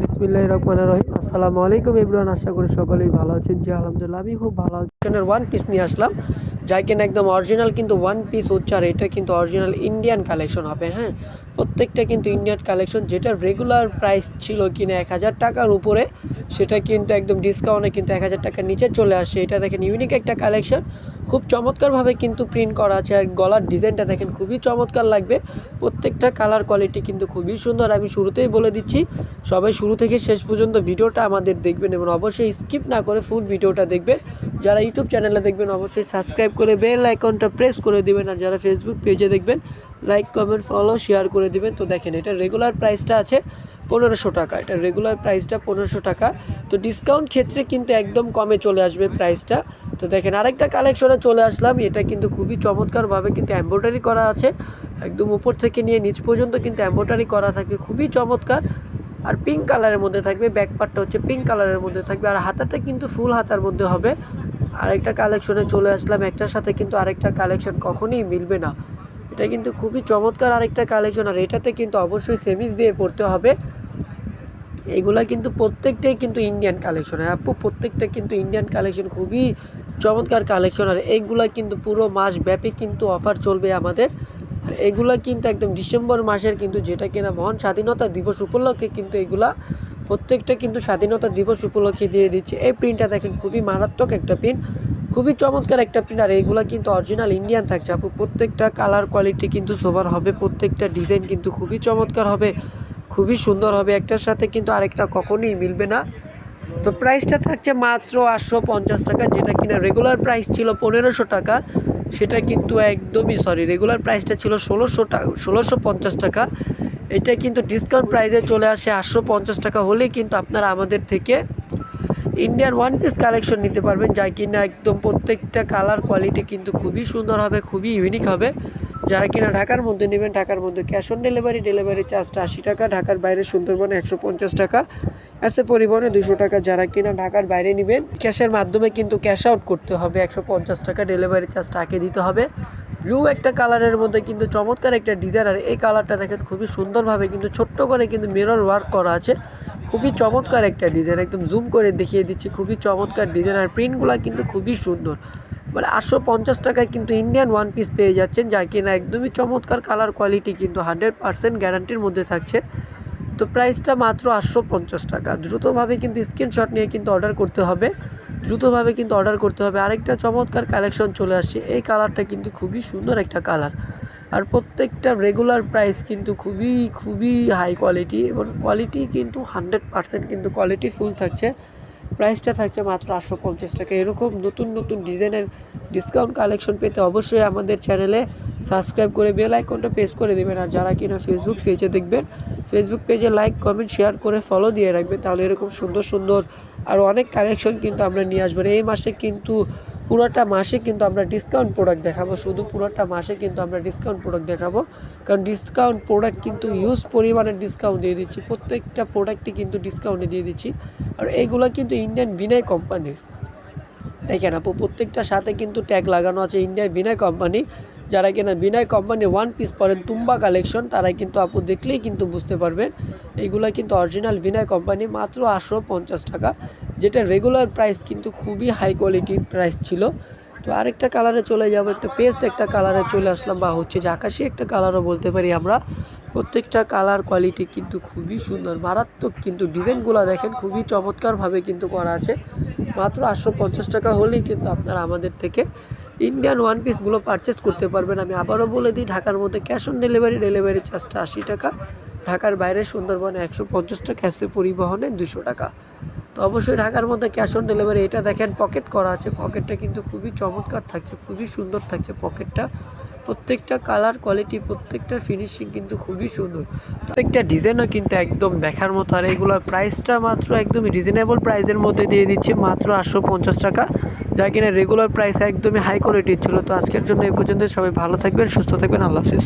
বিসমিল্লাহির রহমানির রহিম। আসসালামু আলাইকুম এভরিওয়ান, আশা করি সকলেই ভালো আছেন। জি আলহামদুলিল্লাহ, আমি খুব ভালো আছি। ওয়ান পিস নিয়ে আসলাম, যাই কিনা একদম অরিজিনাল কিন্তু ওয়ান পিস হচ্ছে, আর এটা কিন্তু অরিজিনাল ইন্ডিয়ান কালেকশন হবে। হ্যাঁ, প্রত্যেকটা কিন্তু ইন্ডিয়ান কালেকশন। যেটা রেগুলার প্রাইস ছিল কিনা 1000 টাকার উপরে, সেটা কিন্তু একদম ডিসকাউন্টে কিন্তু 1000 টাকার নিচে চলে আসে। এটা দেখেন ইউনিক একটা কালেকশন, খুব চমৎকারভাবে কিন্তু প্রিন্ট করা আছে। আর গলার ডিজাইনটা দেখেন খুবই চমৎকার লাগবে। প্রত্যেকটা কালার কোয়ালিটি কিন্তু খুবই সুন্দর। আমি শুরুতেই বলে দিচ্ছি, সবাই শুরু থেকে শেষ পর্যন্ত ভিডিওটা আমাদের দেখবেন এবং অবশ্যই স্কিপ না করে ফুল ভিডিওটা দেখবেন। যারা ইউটিউব চ্যানেলে দেখবেন অবশ্যই সাবস্ক্রাইব করে বেল আইকনটা প্রেস করে দিবেন, আর যারা ফেসবুক পেজে দেখবেন লাইক কমেন্ট ফলো শেয়ার করে দিবেন। তো দেখেন, এটা রেগুলার প্রাইসটা আছে 1500 টাকা। এটা রেগুলার প্রাইসটা 1500 টাকা। তো ডিসকাউন্ট ক্ষেত্রে কিন্তু একদম কমে চলে আসবে প্রাইসটা। তো দেখেন, আরেকটা কালেকশনে চলে আসলাম। এটা কিন্তু খুবই চমৎকারভাবে কিন্তু এমব্রয়ডারি করা আছে, একদম উপর থেকে নিয়ে নিচ পর্যন্ত কিন্তু এমব্রয়ডারি করা থাকবে, খুবই চমৎকার। আর পিঙ্ক কালারের মধ্যে থাকবে, ব্যাক পার্টটা হচ্ছে পিঙ্ক কালারের মধ্যে থাকবে, আর হাতাটা কিন্তু ফুল হাতার মধ্যে হবে। আরেকটা কালেকশনে চলে আসলাম, একটার সাথে কিন্তু আরেকটা কালেকশন কখনোই মিলবে না। এটা কিন্তু খুবই চমৎকার আরেকটা কালেকশন, আর এটাতে কিন্তু অবশ্যই সেমিজ দিয়ে পড়তে হবে। এগুলা কিন্তু প্রত্যেকটাই কিন্তু ইন্ডিয়ান কালেকশন। আপু, প্রত্যেকটা কিন্তু ইন্ডিয়ান কালেকশন, খুবই চমৎকার কালেকশন। আর এইগুলা কিন্তু পুরো মাস ব্যাপী কিন্তু অফার চলবে আমাদের। আর এগুলা কিন্তু একদম ডিসেম্বর মাসের কিন্তু, যেটা কিনা মহান স্বাধীনতা দিবস উপলক্ষে কিন্তু এগুলা প্রত্যেকটা কিন্তু স্বাধীনতা দিবস উপলক্ষে দিয়ে দিচ্ছে। এই প্রিন্টটা দেখেন, খুবই মারাত্মক একটা প্রিন্ট, খুবই চমৎকার একটা প্রিন্ট। আর এইগুলা কিন্তু অরিজিনাল ইন্ডিয়ান থাকছে আপু। প্রত্যেকটা কালার কোয়ালিটি কিন্তু সোবার হবে, প্রত্যেকটা ডিজাইন কিন্তু খুবই চমৎকার হবে, খুবই সুন্দর হবে। একটার সাথে কিন্তু আরেকটা কখনোই মিলবে না। তো প্রাইসটা থাকছে মাত্র 850 টাকা, যেটা কিনা রেগুলার প্রাইস ছিল 1500 টাকা। সেটা কিন্তু একদমই রেগুলার প্রাইসটা ছিল 1650 টাকা। এটা কিন্তু ডিসকাউন্ট প্রাইসে চলে আসে 850 টাকা হলেই কিন্তু আপনারা আমাদের থেকে ইন্ডিয়ান ওয়ান পিস কালেকশন নিতে পারবেন, যা কিনা একদম প্রত্যেকটা কালার কোয়ালিটি কিন্তু খুবই সুন্দর হবে, খুবই ইউনিক হবে। যারা কিনা ঢাকার মধ্যে নেবেন, ঢাকার মধ্যে ক্যাশ অন ডেলিভারি চার্জটা 80 টাকা, ঢাকার বাইরে সুন্দরবনে 150 টাকা, এসে পরিবহনে 200 টাকা। যারা কিনা ঢাকার বাইরে নেবেন, ক্যাশের মাধ্যমে কিন্তু ক্যাশ আউট করতে হবে 150 টাকা, ডেলিভারি চার্জটা আগে দিতে হবে। ব্লু একটা কালারের মধ্যে কিন্তু চমৎকার একটা ডিজাইন। আর এই কালারটা দেখেন খুবই সুন্দরভাবে কিন্তু ছোট্ট করে কিন্তু মিরর ওয়ার্ক করা আছে, খুবই চমৎকার একটা ডিজাইন। একদম জুম করে দেখিয়ে দিচ্ছি, খুবই চমৎকার ডিজাইন। আর প্রিন্টগুলো কিন্তু খুবই সুন্দর। মানে 850 টাকায় কিন্তু ইন্ডিয়ান ওয়ান পিস পেয়ে যাচ্ছেন, যা কিনা একদমই চমৎকার, কালার কোয়ালিটি কিন্তু 100% গ্যারান্টির মধ্যে থাকছে। তো প্রাইসটা মাত্র 850 টাকা। দ্রুতভাবে কিন্তু স্ক্রিনশট নিয়ে কিন্তু অর্ডার করতে হবে, দ্রুতভাবে কিন্তু অর্ডার করতে হবে। আরেকটা চমৎকার কালেকশন চলে আসছে, এই কালারটা কিন্তু খুবই সুন্দর একটা কালার। আর প্রত্যেকটা রেগুলার প্রাইস কিন্তু খুবই খুবই হাই কোয়ালিটি, এবং কোয়ালিটি কিন্তু 100% কিন্তু কোয়ালিটি ফুল থাকছে। প্রাইসটা থাকছে মাত্র 850 টাকা। এরকম নতুন নতুন ডিজাইনের ডিসকাউন্ট কালেকশন পেতে অবশ্যই আমাদের চ্যানেলে সাবস্ক্রাইব করে বেল আইকনটা প্রেস করে দেবেন। আর যারা কিনা ফেসবুক পেজে দেখবেন, ফেসবুক পেজে লাইক কমেন্ট শেয়ার করে ফলো দিয়ে রাখবেন, তাহলে এরকম সুন্দর সুন্দর আর অনেক কালেকশন কিন্তু আমরা নিয়ে আসবো। এই মাসে কিন্তু পুরোটা মাসে কিন্তু আমরা ডিসকাউন্ট প্রোডাক্ট দেখাবো, শুধু পুরোটা মাসে কিন্তু আমরা ডিসকাউন্ট প্রোডাক্ট দেখাবো। কারণ ডিসকাউন্ট প্রোডাক্ট কিন্তু ইউজ পরিমাণের ডিসকাউন্ট দিয়ে দিচ্ছি, প্রত্যেকটা প্রোডাক্টই কিন্তু ডিসকাউন্টে দিয়ে দিচ্ছি। আর এইগুলো কিন্তু ইন্ডিয়ান বিনয় কোম্পানির, দেখেন আপু, প্রত্যেকটার সাথে কিন্তু ট্যাগ লাগানো আছে ইন্ডিয়ান বিনয় কোম্পানি। যারা কিনা বিনয় কোম্পানি ওয়ান পিস পরেন, তুম্বা কালেকশন, তারাই কিন্তু আপু দেখলেই কিন্তু বুঝতে পারবেন এইগুলো কিন্তু অরিজিনাল বিনয় কোম্পানি। মাত্র 850 টাকা, যেটা রেগুলার প্রাইস কিন্তু খুবই হাই কোয়ালিটির প্রাইস ছিল। তো আরেকটা কালারে চলে যাবো, একটা পেস্ট একটা কালারে চলে আসলাম, বা হচ্ছে যে আকাশি একটা কালারও বলতে পারি আমরা। প্রত্যেকটা কালার কোয়ালিটি কিন্তু খুবই সুন্দর, মারাত্মক কিন্তু ডিজাইনগুলো দেখেন খুবই চমৎকারভাবে কিন্তু করা আছে। মাত্র 850 টাকা হলেই কিন্তু আপনারা আমাদের থেকে ইন্ডিয়ান ওয়ান পিসগুলো পারচেস করতে পারবেন। আমি আবারও বলে দিই, ঢাকার মধ্যে ক্যাশ অন ডেলিভারি চার্জটা 80 টাকা, ঢাকার বাইরে সুন্দরবনে 150 টাকা, এসে পরিবহনে 200 টাকা। তো অবশ্যই ঢাকার মধ্যে ক্যাশ অন ডেলিভারি। এটা দেখেন পকেট করা আছে, পকেটটা কিন্তু খুবই চমৎকার থাকছে, খুবই সুন্দর থাকছে পকেটটা। প্রত্যেকটা কালার কোয়ালিটি, প্রত্যেকটা ফিনিশিং কিন্তু খুবই সুন্দর, প্রত্যেকটা ডিজাইনও কিন্তু একদম দেখার মতো। আর এইগুলোর প্রাইসটা মাত্র একদমই রিজনেবল প্রাইসের মধ্যে দিয়ে দিচ্ছি, মাত্র 850 টাকা, যা কিনা রেগুলার প্রাইস একদমই হাই কোয়ালিটির ছিল। তো আজকের জন্য এই পর্যন্ত, সবাই ভালো থাকবেন, সুস্থ থাকবেন, আল্লাহ হাফিজ।